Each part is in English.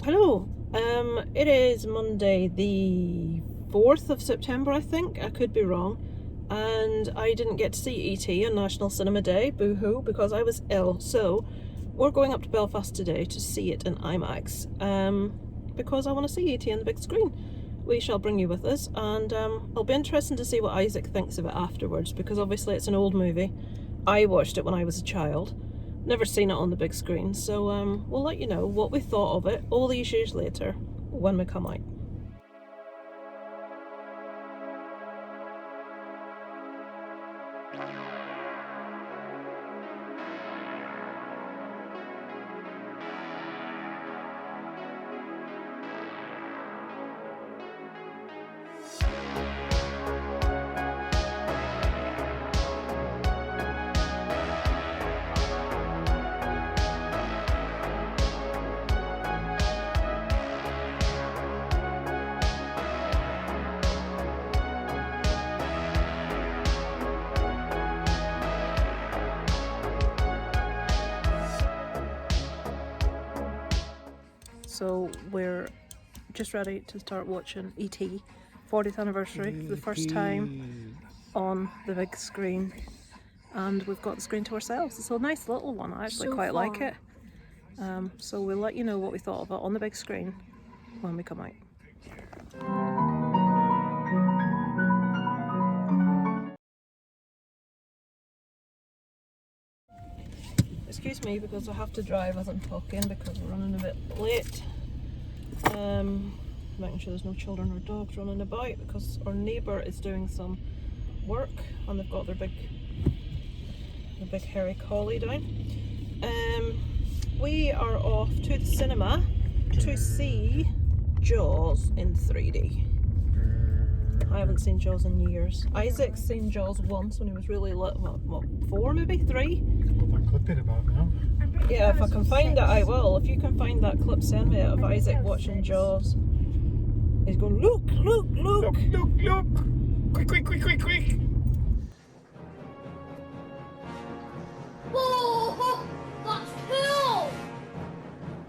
Hello, it is Monday the 4th of September, I think. I could be wrong. And I didn't get to see E.T. on National Cinema Day, boo-hoo, because I was ill. So we're going up to Belfast today to see it in IMAX, because I want to see E.T. on the big screen. We shall bring you with us, and it'll be interesting to see what Isaac thinks of it afterwards, because obviously it's an old movie. I watched it when I was a child. Never seen it on the big screen, so we'll let you know what we thought of it all these years later when we come out. So we're just ready to start watching E.T. 40th anniversary for the first time on the big screen, and we've got the screen to ourselves. It's a nice little one. I actually quite like it. So we'll let you know what we thought of it on the big screen when we come out. Excuse me, because I have to drive as I'm talking because we're running a bit late. Making sure there's no children or dogs running about because our neighbour is doing some work and they've got their big hairy collie down. We are off to the cinema to see Jaws in 3D. I haven't seen Jaws in years. Isaac's seen Jaws once when he was really little, what, 4 maybe, 3? Well, that could be about now. Yeah, if I can find it, I will. If you can find that clip, send me it of Isaac watching Jaws. He's going, look, look, look! Look, look, look! Quick, quick, quick, quick, quick! Whoa! That's cool!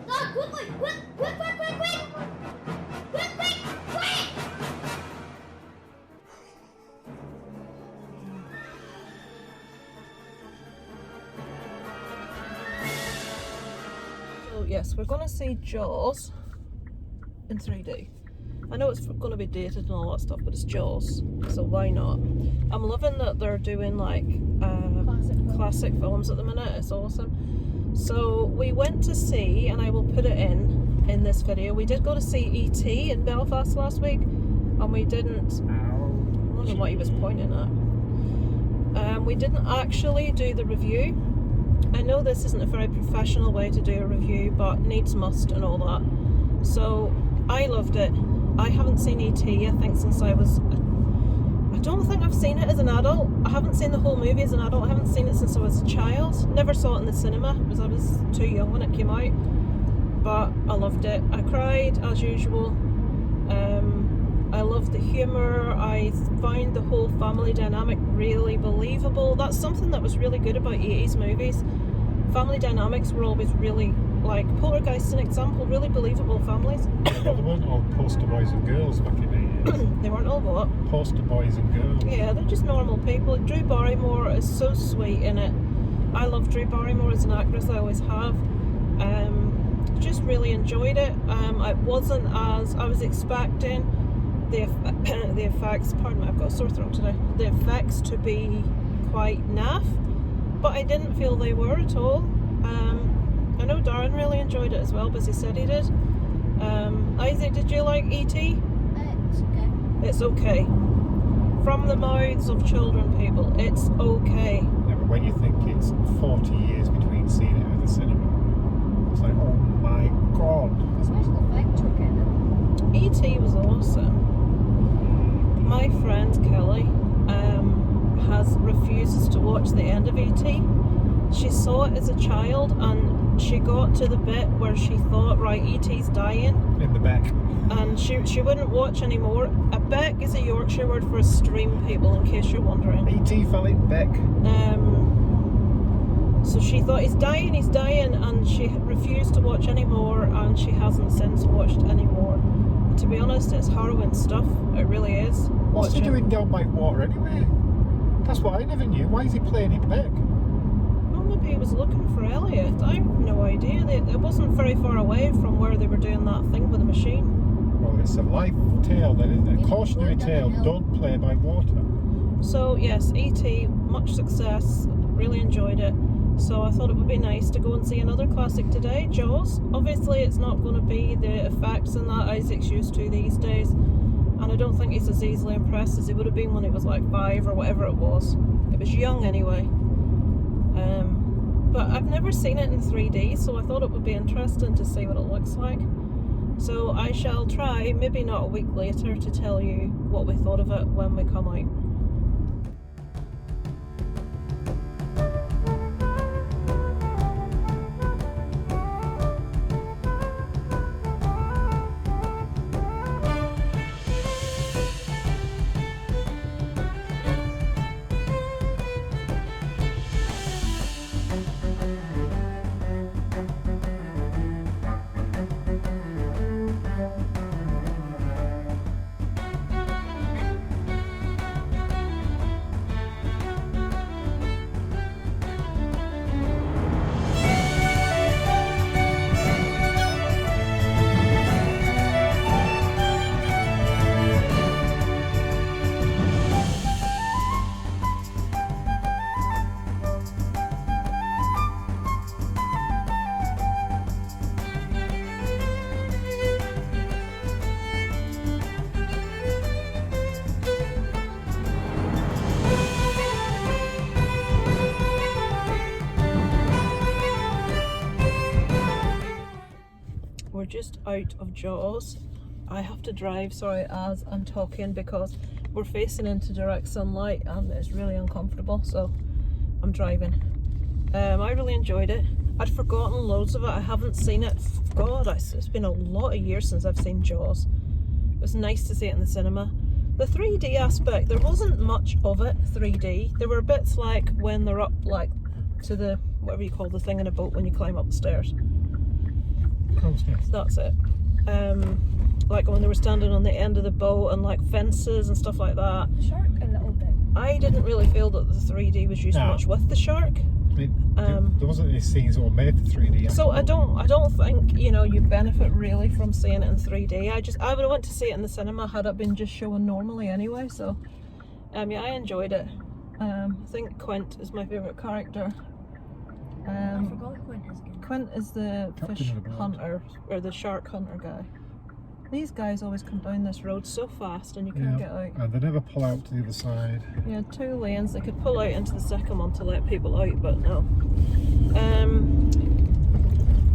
Dad, quickly! Quick! Quick, quick, quick, quick! Quick, quick, quick! So yes, we're going to see Jaws in 3D. I know it's going to be dated and all that stuff, but it's Jaws, so why not? I'm loving that they're doing like classic films at the minute. It's awesome. So we went to see, and I will put it in this video, we did go to see E.T. in Belfast last week, and we didn't, I don't know what he was pointing at. We didn't actually do the review. I know this isn't a very professional way to do a review, but needs must and all that. So I loved it. I haven't seen E.T. I think since I don't think I've seen it as an adult. I haven't seen the whole movie as an adult. I haven't seen it since I was a child. Never saw it in the cinema because I was too young when it came out. But I loved it. I cried as usual. I loved the humour. I found the whole family dynamic really believable. That's something that was really good about 80s movies. Family dynamics were always really, like, Poltergeist is an example, really believable families. Well, they weren't all poster boys and girls back in the 80s. They weren't all what? Poster boys and girls. Yeah, they're just normal people. Drew Barrymore is so sweet in it. I love Drew Barrymore as an actress, I always have. Just really enjoyed it. It wasn't as I was expecting the effects, pardon me, I've got a sore throat today, the effects to be quite naff, but I didn't feel they were at all. I know Darren really enjoyed it as well, because he said he did. Isaac, did you like E.T.? It's okay. It's okay. From the mouths of children, people, it's okay. Yeah, but when you think it's 40 years between seeing it at the cinema, it's like, oh my god. Special effects were good. E.T. was awesome. My friend Kelly refuses to watch the end of E.T. She saw it as a child and she got to the bit where she thought, right, E.T.'s dying. In the back. And she wouldn't watch anymore. A beck is a Yorkshire word for a stream, people, in case you're wondering. E.T. fell in Beck. So she thought he's dying, and she refused to watch anymore, and she hasn't since watched anymore. And to be honest, it's harrowing stuff. It really is. What's he doing down by water anyway? That's what I never knew. Why is he playing it back? Well, maybe he was looking for Elliot. I have no idea. It wasn't very far away from where they were doing that thing with the machine. Well, it's a life tale then, isn't it? A cautionary tale. Don't play by water. So yes, E.T., much success. Really enjoyed it. So I thought it would be nice to go and see another classic today, Jaws. Obviously it's not going to be the effects and that Isaac's used to these days, and I don't think he's as easily impressed as he would have been when he was like 5 or whatever it was. It was young anyway. But I've never seen it in 3D, so I thought it would be interesting to see what it looks like. So I shall try, maybe not a week later, to tell you what we thought of it when we come out. We're just out of Jaws. I have to drive, sorry, as I'm talking, because we're facing into direct sunlight and it's really uncomfortable, so I'm driving. I really enjoyed it. I'd forgotten loads of it. I haven't seen it. God, it's been a lot of years since I've seen Jaws. It was nice to see it in the cinema. The 3D aspect, there wasn't much of it 3D. There were bits like when they're up like to the, whatever you call the thing in a boat when you climb up the stairs. That's it. Like when they were standing on the end of the boat and like fences and stuff like that. Shark a little bit. I didn't really feel that the 3D was used much with the shark. There wasn't any scenes that were made for 3D. So I don't think, you know, you benefit really from seeing it in 3D. I would have went to see it in the cinema had it been just showing normally anyway. So yeah, I enjoyed it. I think Quint is my favourite character. I forgot what Quint is again. Quint is the fish hunter, or the shark hunter guy. These guys always come down this road so fast and you can't get out. And they never pull out to the other side. Yeah, 2 lanes. They could pull out into the second one to let people out, but no.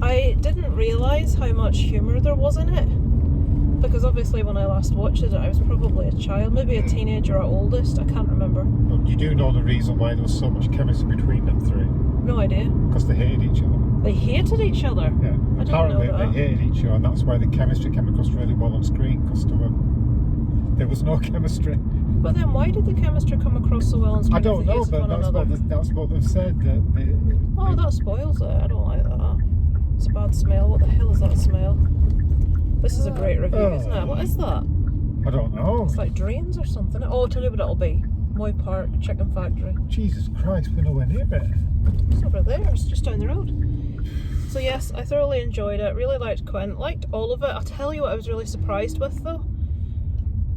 I didn't realise how much humour there was in it. Because obviously when I last watched it, I was probably a child, maybe a teenager at oldest, I can't remember. But you do know the reason why there was so much chemistry between them three? No idea. Because they hated each other. They hated each other? Yeah. I didn't Apparently know that. they hated each other, and that's why the chemistry came across really well on screen, because there was no chemistry. But then why did the chemistry come across so well on screen? I don't know, but that's what they've said. That spoils it. I don't like that. It's a bad smell. What the hell is that smell? This is a great review, isn't it? What is that? I don't know. It's like drains or something. Oh, I'll tell you what it'll be. Moy Park Chicken Factory. Jesus Christ, we're nowhere near it. It's over there. It's just down the road. So yes, I thoroughly enjoyed it. Really liked Quint. Liked all of it. I'll tell you what I was really surprised with though.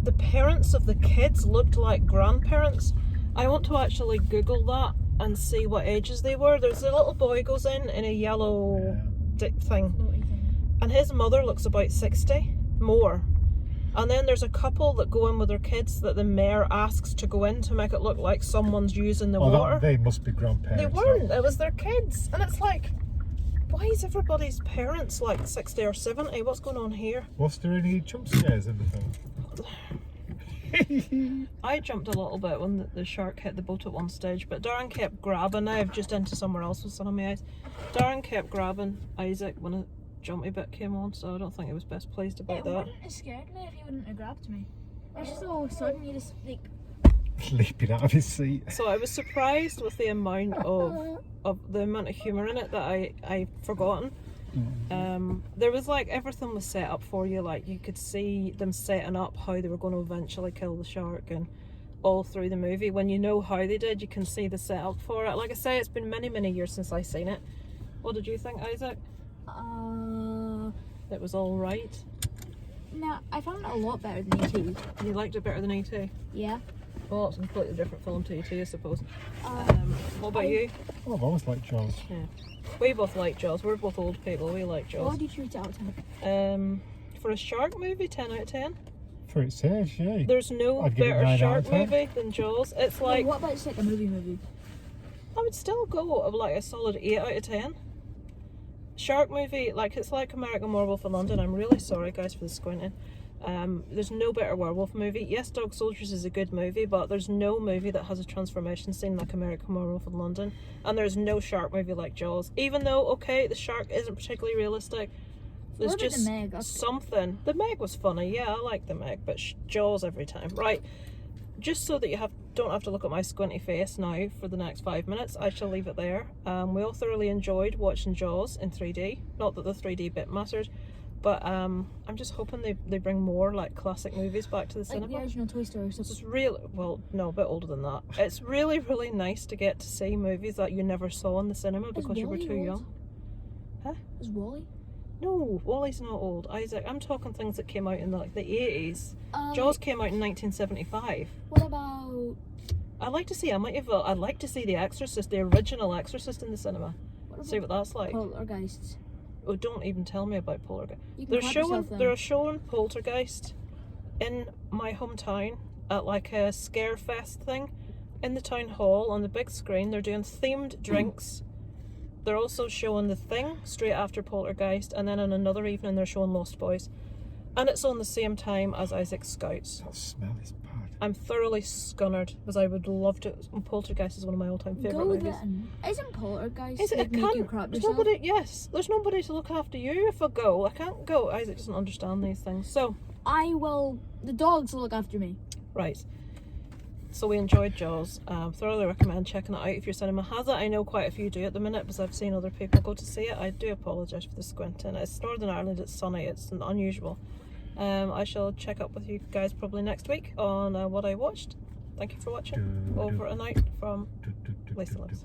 The parents of the kids looked like grandparents. I want to actually Google that and see what ages they were. There's a little boy goes in a yellow thing. And his mother looks about 60, more. And then there's a couple that go in with their kids that the mayor asks to go in to make it look like someone's using the water. They must be grandparents. They weren't, it was their kids. And it's like, why is everybody's parents like 60 or 70? What's going on here? Was there any jump scares in the film? I jumped a little bit when the shark hit the boat at one stage, but Darren kept grabbing. Now I've just into somewhere else with some of my eyes. Darren kept grabbing Isaac when a jumpy bit came on, so I don't think he was best pleased about that. It wouldn't have scared me if he wouldn't have grabbed me. It's just all of a sudden you just like leaping out of his seat. So I was surprised with the amount of humour in it that I've forgotten. There was like everything was set up for you. Like you could see them setting up how they were going to eventually kill the shark, and all through the movie, when you know how they did, you can see the setup for it. Like I say, it's been many years since I seen it. What did you think, Isaac? It was all right. No, I found it a lot better than E.T. You liked it better than E.T.? Yeah. Well, it's a completely different film to E.T., I suppose. What about you? Oh, I've always liked Jaws. Yeah. We both like Jaws. We're both old people. We like Jaws. What did you rate it out of 10? For a shark movie, 10 out of 10. For its age, yeah. There's no I'd give it better 9 out shark of 10. movie than Jaws. It's like, what about just like a movie? I would still go of like a solid 8 out of 10. Shark movie, like it's like American Werewolf in London. I'm really sorry guys for the squinting. There's no better werewolf movie. Yes, Dog Soldiers is a good movie, but there's no movie that has a transformation scene like American Werewolf in London, and there's no shark movie like Jaws. Even though, okay, the shark isn't particularly realistic, there's What about just the Meg? something. The Meg was funny, yeah, I like the Meg, but Jaws every time. Right, just so that you don't have to look at my squinty face now for the next 5 minutes, I shall leave it there. We all thoroughly enjoyed watching Jaws in 3D. Not that the 3D bit mattered, but I'm just hoping they bring more like classic movies back to the Like cinema. the original Toy Story. So it's really, well, no, a bit older than that. It's really nice to get to see movies that you never saw in the cinema because you were Wall-E too old? young. Huh? Is Wall-E? No, Wall-E's not old, Isaac. I'm talking things that came out in like the 80s. Um, Jaws came out in 1975. What about? I'd like to see Amityville. I'd like to see The Exorcist, the original Exorcist in the cinema. What See what that's like. Poltergeists? Oh, don't even tell me about Poltergeist. You can clap yourself then. They're showing Poltergeist in my hometown at like a scare fest thing in the town hall on the big screen. They're doing themed drinks. They're also showing The Thing straight after Poltergeist, and then on another evening they're showing Lost Boys, and it's on the same time as Isaac's Scouts. That smell is bad. I'm thoroughly scunnered because I would love to. Poltergeist is one of my all-time favourite Go movies. then. Isn't Poltergeist Is it? like make you crap There's yourself? nobody. Yes, there's nobody to look after you if I go. I can't go. Isaac doesn't understand these things. So I will. The dogs will look after me. right. So we enjoyed Jaws. Thoroughly recommend checking it out if your cinema has it. I know quite a few do at the minute because I've seen other people go to see it. I do apologise for the squinting. It's Northern Ireland. It's sunny. It's unusual. I shall check up with you guys probably next week on what I watched. Thank you for watching. Over and out from Lisa Lives.